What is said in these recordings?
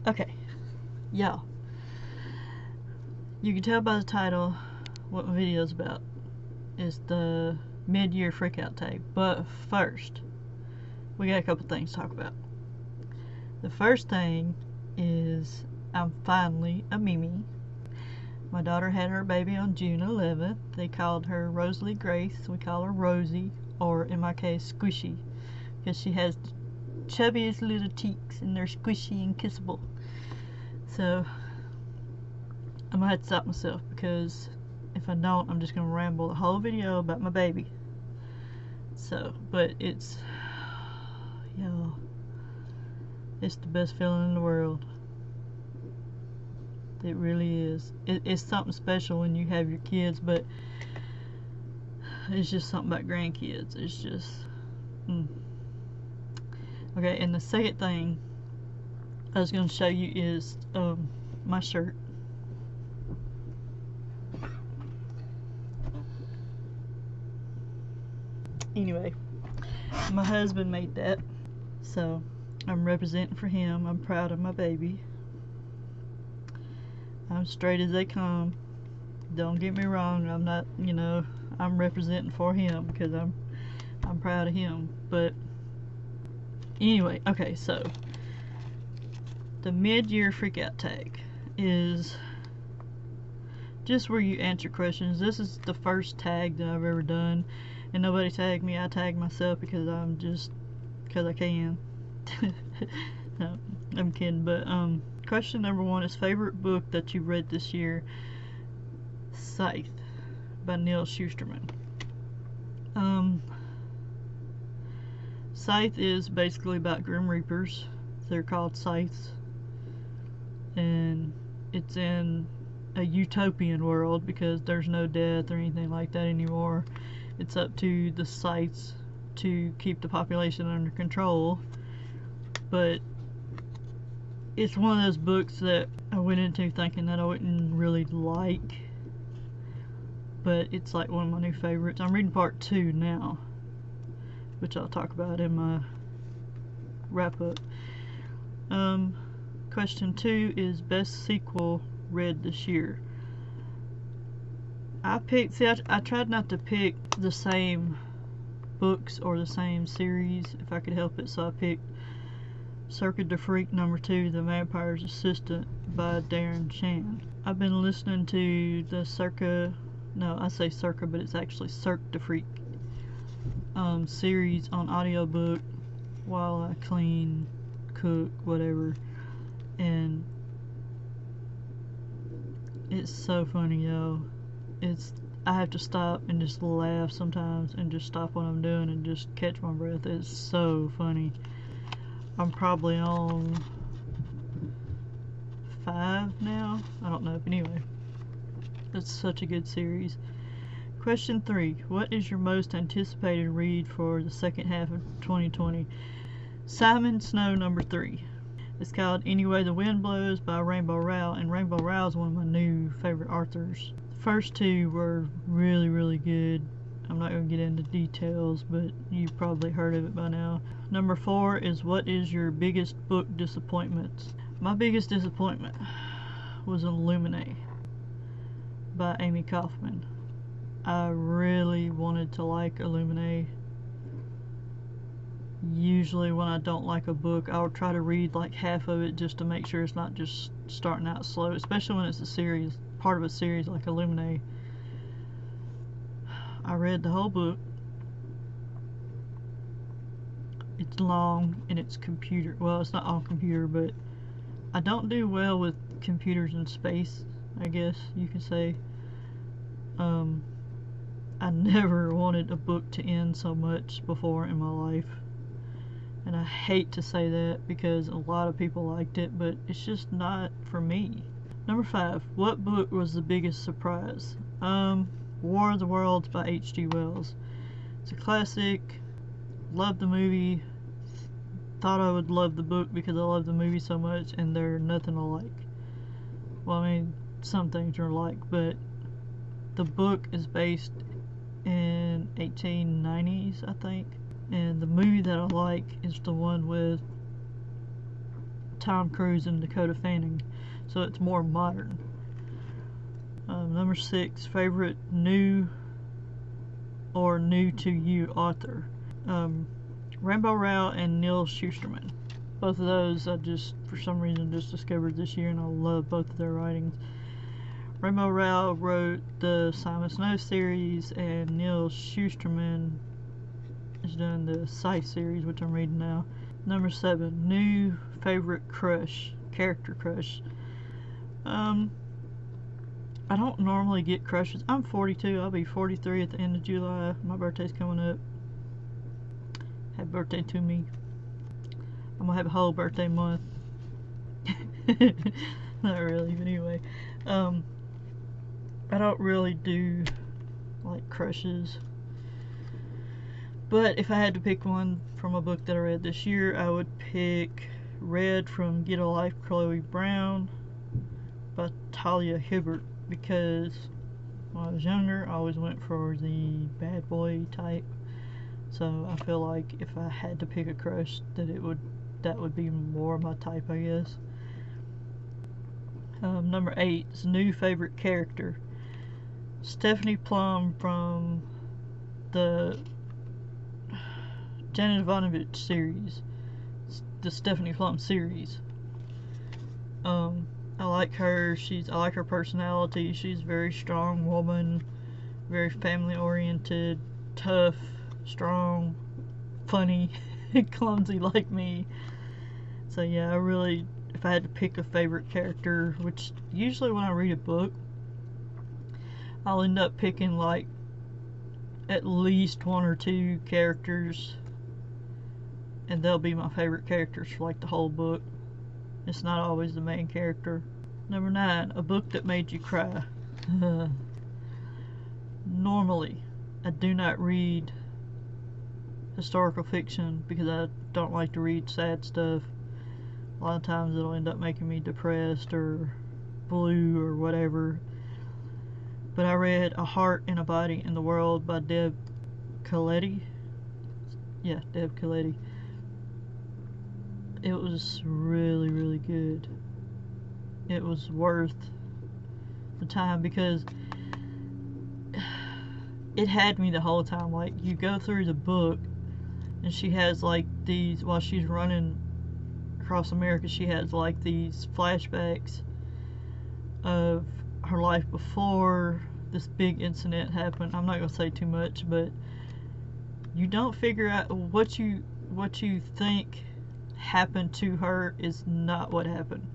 Okay, y'all. You can tell by the title what my video is about. It's the mid-year freakout tag. But first, we got a couple things to talk about. The first thing is I'm finally a Mimi. My daughter had her baby on June 11th. They called her Rosalie Grace. We call her Rosie, or in my case, Squishy, because she has the chubbiest little cheeks and they're squishy and kissable. So I'm gonna have to stop myself, because if I don't, I'm just gonna ramble the whole video about my baby. So, but it's, y'all, it's the best feeling in the world. It really is. It's something special when you have your kids, but it's just something about grandkids. It's just, Okay, and the second thing I was going to show you is my shirt. Anyway, my husband made that, so I'm representing for him. I'm proud of my baby. I'm straight as they come. Don't get me wrong. I'm not, I'm representing for him because I'm proud of him. But anyway, okay, so the mid-year freakout tag is just where you answer questions. This is the first tag that I've ever done, and nobody tagged me. I tagged myself because I can. No, I'm kidding. But question number 1 is favorite book that you read this year. Scythe by Neal Shusterman. Scythe is basically about Grim Reapers. They're called scythes, and it's in a utopian world because there's no death or anything like that anymore. It's up to the scythes to keep the population under control. But it's one of those books that I went into thinking that I wouldn't really like, but it's like one of my new favorites. I'm reading part 2 now, which I'll talk about in my wrap up. Question 2 is best sequel read this year. I tried not to pick the same books or the same series if I could help it, so I picked Circa de Freak number 2, The Vampire's Assistant by Darren Shan. I've been listening to the Circa, but it's actually Cirque de Freak series on audiobook while I clean, cook, whatever, and it's so funny, yo. I have to stop and just laugh sometimes and just stop what I'm doing and just catch my breath. It's so funny. I'm probably on 5 now. I don't know, but anyway, it's such a good series. Question 3, what is your most anticipated read for the second half of 2020? Simon Snow number 3. It's called Any Way the Wind Blows by Rainbow Rowell, and Rainbow Rowell is one of my new favorite authors. The first 2 were really, really good. I'm not going to get into details, but you've probably heard of it by now. Number 4 is what is your biggest book disappointment? My biggest disappointment was Illuminae by Amy Kaufman. I really wanted to like Illuminae. Usually when I don't like a book, I'll try to read like half of it just to make sure it's not just starting out slow, especially when it's a series, part of a series like Illuminae. I read the whole book. It's long and it's computer. Well, it's not all computer, but I don't do well with computers in space, I guess you could say. I never wanted a book to end so much before in my life. And I hate to say that because a lot of people liked it, but it's just not for me. Number 5, what book was the biggest surprise? War of the Worlds by H.G. Wells. It's a classic. Loved the movie. Thought I would love the book because I love the movie so much, and they're nothing alike. Well, I mean, some things are alike, but the book is based in 1890s, I think. And the movie that I like is the one with Tom Cruise and Dakota Fanning, so it's more modern. Number 6, favorite new or new to you author. Rainbow Rowell and Neal Shusterman. Both of those I just, for some reason, just discovered this year, and I love both of their writings. Rainbow Rowell wrote the Simon Snow series, and Neal Shusterman is doing the Scythe series, which I'm reading now. Number 7, new favorite crush, character crush. I don't normally get crushes. I'm 42. I'll be 43 at the end of July. My birthday's coming up. Happy birthday to me. I'm gonna have a whole birthday month. Not really, but anyway. I don't really do like crushes. But if I had to pick one from a book that I read this year, I would pick Red from Get a Life, Chloe Brown by Talia Hibbert, because when I was younger, I always went for the bad boy type. So I feel like if I had to pick a crush, that would be more my type, I guess. Number 8 is new favorite character. Stephanie Plum from the Janet Ivanovich series, the Stephanie Plum series. I like her. I like her personality. She's a very strong woman, very family oriented, tough, strong, funny, clumsy like me. So yeah, if I had to pick a favorite character, which usually when I read a book, I'll end up picking like at least 1 or 2 characters, and they'll be my favorite characters for like the whole book. It's not always the main character. Number 9, a book that made you cry. Normally, I do not read historical fiction because I don't like to read sad stuff. A lot of times it'll end up making me depressed or blue or whatever. But I read A Heart and a Body in the World by Deb Caletti. Yeah, Deb Caletti. It was really, really good. It was worth the time because it had me the whole time. Like, you go through the book and she has like these, while she's running across America, she has like these flashbacks of her life before this big incident happened. I'm not gonna say too much, but you don't figure out what you think happened to her is not what happened.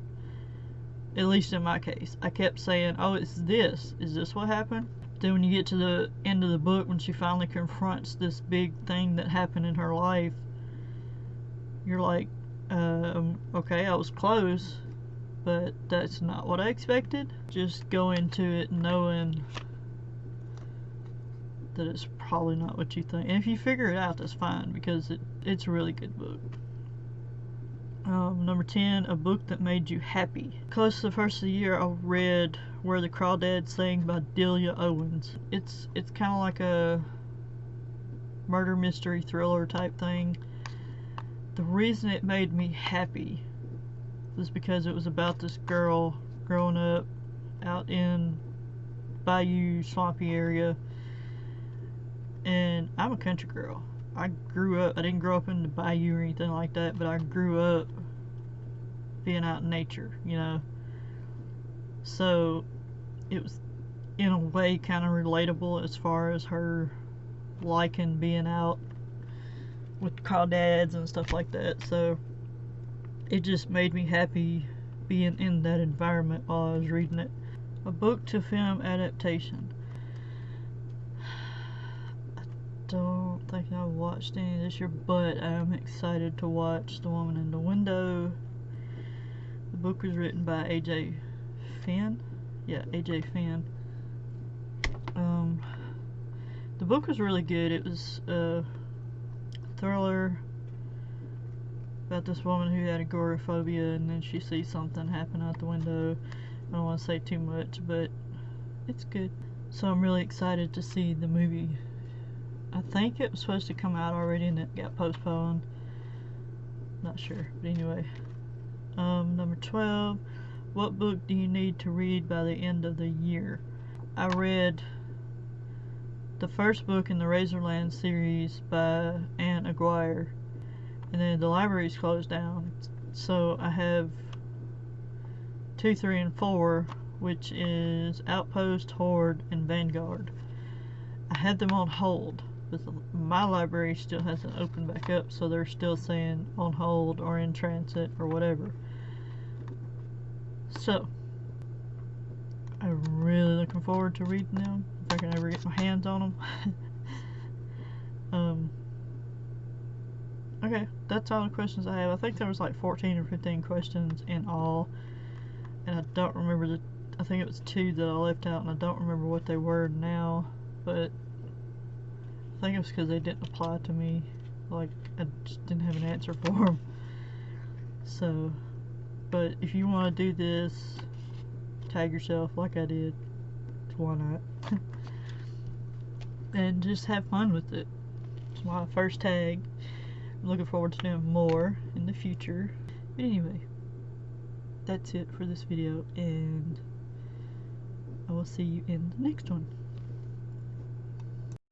At least in my case, I kept saying, "Oh, is this what happened?" Then when you get to the end of the book, when she finally confronts this big thing that happened in her life, you're like, okay, I was close, but that's not what I expected. Just go into it knowing that it's probably not what you think. And if you figure it out, that's fine, because it's a really good book. Number 10, a book that made you happy. Close to the first of the year, I read Where the Crawdads Sing by Delia Owens. It's kind of like a murder mystery thriller type thing. The reason it made me happy was because it was about this girl growing up out in Bayou, swampy area. And I'm a country girl. I didn't grow up in the bayou or anything like that, but I grew up being out in nature, you know. So it was, in a way, kind of relatable as far as her liking being out with crawdads and stuff like that. So it just made me happy being in that environment while I was reading it. A book to film adaptation. Don't think I've watched any this year, but I'm excited to watch The Woman in the Window. The book was written by A.J. Finn. Yeah, A.J. Finn. The book was really good. It was a thriller about this woman who had agoraphobia, and then she sees something happen out the window. I don't want to say too much, but it's good. So I'm really excited to see the movie. I think it was supposed to come out already and it got postponed. Not sure, but anyway. Number 12, what book do you need to read by the end of the year? I read the first book in the Razorland series by Anne Aguirre, and then the library's closed down, so I have 2, 3, and 4, which is Outpost, Horde, and Vanguard. I had them on hold, but my library still hasn't opened back up, so they're still saying on hold or in transit or whatever. So, I'm really looking forward to reading them, if I can ever get my hands on them. Okay, that's all the questions I have. I think there was like 14 or 15 questions in all, and I don't remember I think it was 2 that I left out, and I don't remember what they were now, but I think it was because they didn't apply to me, like I just didn't have an answer for them. So, but if you want to do this, tag yourself like I did, why not? And just have fun with it. It's my first tag. I'm looking forward to doing more in the future. But anyway, that's it for this video, and I will see you in the next one.